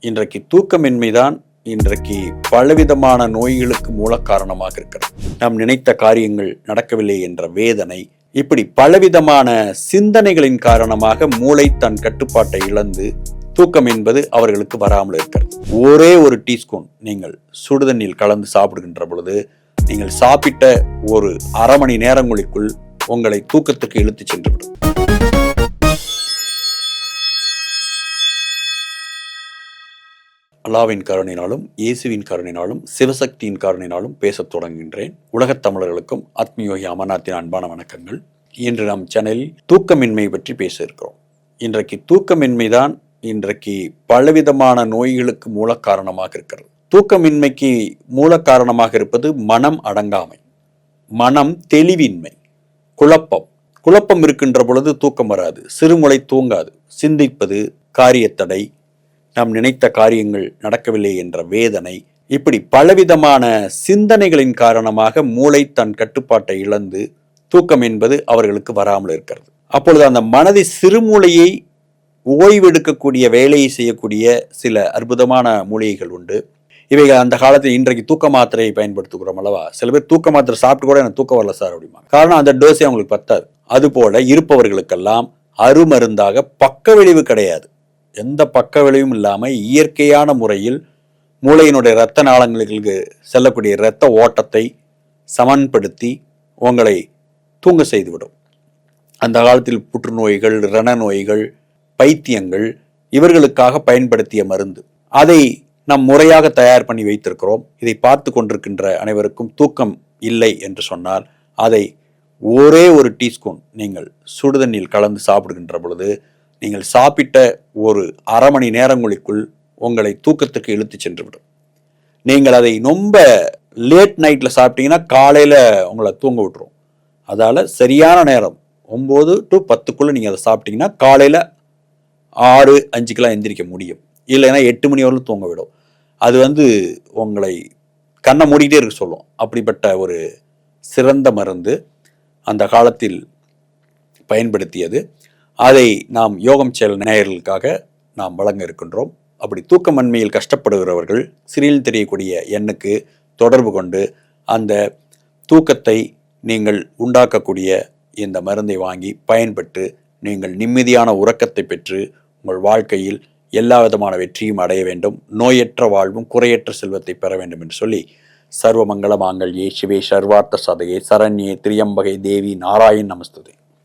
இன்றைக்கு தூக்கமின்மைதான் இன்றைக்கு பலவிதமான நோய்களுக்கு மூல காரணமாக இருக்கிறது. நாம் நினைத்த காரியங்கள் நடக்கவில்லை என்ற வேதனை, இப்படி பலவிதமான சிந்தனைகளின் காரணமாக மூளை தன் கட்டுப்பாட்டை இழந்து தூக்கம் என்பது அவர்களுக்கு வராமல் இருக்கிறது. ஒரே ஒரு டீஸ்பூன் நீங்கள் சுடுதண்ணில் கலந்து சாப்பிடுகின்ற பொழுது நீங்கள் சாப்பிட்ட ஒரு அரை மணி நேரங்களுக்குள் உங்களை தூக்கத்துக்கு இழுத்து சென்றுவிடும். அல்லாவின் கருணையினாலும் இயேசுவின் கருணையினாலும் சிவசக்தியின் கருணையினாலும் பேசத் தொடங்குகின்றேன். உலகத் தமிழர்களுக்கும் ஆத்மயோகி அமர்நாத்தின் அன்பான வணக்கங்கள். இன்று நம் சேனலில் தூக்கமின்மை பற்றி பேச இருக்கிறோம். இன்றைக்கு தூக்கமின்மைதான் இன்றைக்கு பலவிதமான நோய்களுக்கு மூல காரணமாக இருக்கிறது. தூக்கமின்மைக்கு மூல காரணமாக இருப்பது மனம் அடங்காமை, மனம் தெளிவின்மை, குழப்பம் இருக்கின்ற பொழுது தூக்கம் வராது, சிறுமுளை தூங்காது, சிந்திப்பது, காரியத்தடை, நாம் நினைத்த காரியங்கள் நடக்கவில்லை என்ற வேதனை, இப்படி பலவிதமான சிந்தனைகளின் காரணமாக மூளை தன் கட்டுப்பாட்டை இழந்து தூக்கம் என்பது அவர்களுக்கு வராமல் இருக்கிறது. அப்பொழுது அந்த மனதை சிறுமூளையை ஓய்வெடுக்கக்கூடிய வேலையை செய்யக்கூடிய சில அற்புதமான மூலிகைகள் உண்டு. இவைகள் அந்த காலத்தில் இன்றைக்கு தூக்க மாத்திரையை பயன்படுத்துகிறோம் அல்லவா? சில பேர் தூக்க மாத்திரை சாப்பிட்டு கூட எனக்கு தூக்கம் வரல சார் அப்படிமா. காரணம் அந்த டோஸே அவங்களுக்கு பத்தாது. அதுபோல இருப்பவர்களுக்கெல்லாம் அருமருந்தாக பக்க விளைவு கிடையாது, எந்த பக்க விளைவும் இல்லாமல் இயற்கையான முறையில் மூளையினுடைய இரத்த நாளங்களுக்கு செல்லக்கூடிய இரத்த ஓட்டத்தை சமன்படுத்தி உங்களை தூங்க செய்துவிடும். அந்த காலத்தில் புற்றுநோய்கள், ரண நோய்கள், பைத்தியங்கள் இவர்களுக்காக பயன்படுத்திய மருந்து. அதை நாம் முறையாக தயார் பண்ணி வைத்திருக்கிறோம். இதை பார்த்து கொண்டிருக்கின்ற அனைவருக்கும் தூக்கம் இல்லை என்று சொன்னால் அதை ஒரே ஒரு டீஸ்பூன் நீங்கள் சுடுதண்ணில் கலந்து சாப்பிடுகின்ற பொழுது நீங்கள் சாப்பிட்ட ஒரு அரை மணி நேரங்களுக்குள் உங்களை தூக்கத்துக்கு இழுத்து சென்றுவிடும். நீங்கள் அதை ரொம்ப லேட் நைட்டில் சாப்பிட்டீங்கன்னா காலையில் உங்களை தூங்க விட்டுரும். அதால் சரியான நேரம் 9 to 10 நீங்கள் அதை சாப்பிட்டீங்கன்னா காலையில் 6-5 எந்திரிக்க முடியும். இல்லைன்னா 8 மணி வரலும் தூங்க விடும். அது உங்களை கண்ணை மூடிக்கிட்டே இருக்க சொல்லும். அப்படிப்பட்ட ஒரு சிறந்த மருந்து அந்த காலத்தில் பயன்படுத்தியது. அதை நாம் யோகம் செயல் நேயர்களுக்காக நாம் வழங்க இருக்கின்றோம். அப்படி தூக்கமன்மையில் கஷ்டப்படுகிறவர்கள் சிறியில் தெரியக்கூடிய எண்ணுக்கு தொடர்பு கொண்டு அந்த தூக்கத்தை நீங்கள் உண்டாக்கக்கூடிய இந்த மருந்தை வாங்கி பயன்பட்டு நீங்கள் நிம்மதியான உறக்கத்தை பெற்று உங்கள் வாழ்க்கையில் எல்லா விதமான வெற்றியும் அடைய வேண்டும், நோயற்ற வாழ்வும் குறையற்ற செல்வத்தை பெற வேண்டும் என்று சொல்லி சர்வமங்கள மாங்கல்யே சிவே சர்வார்த்த சதகே சரண்யே திரியம்பகை தேவி நாராயண் நமஸ்துதே.